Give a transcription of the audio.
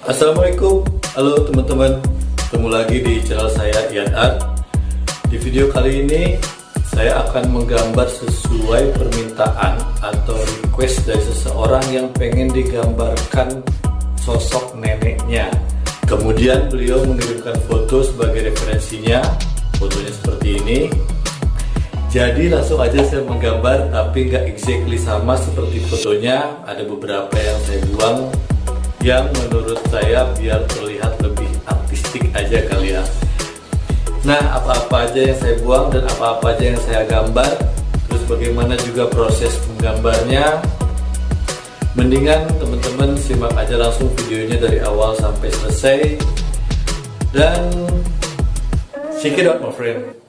Assalamualaikum, halo teman-teman, ketemu lagi di channel saya Ian Art. Di video kali ini saya akan menggambar sesuai permintaan atau request dari seseorang yang pengen digambarkan sosok neneknya. Kemudian beliau mengirimkan foto sebagai referensinya, fotonya seperti ini. Jadi langsung aja saya menggambar, tapi nggak exactly sama seperti fotonya. Ada beberapa yang saya buang, yang menurut saya biar terlihat lebih artistik aja kali ya. Nah, apa-apa aja yang saya buang dan apa-apa aja yang saya gambar, terus bagaimana juga proses menggambarnya, mendingan teman-teman simak aja langsung videonya dari awal sampai selesai. Dan check it out my friend.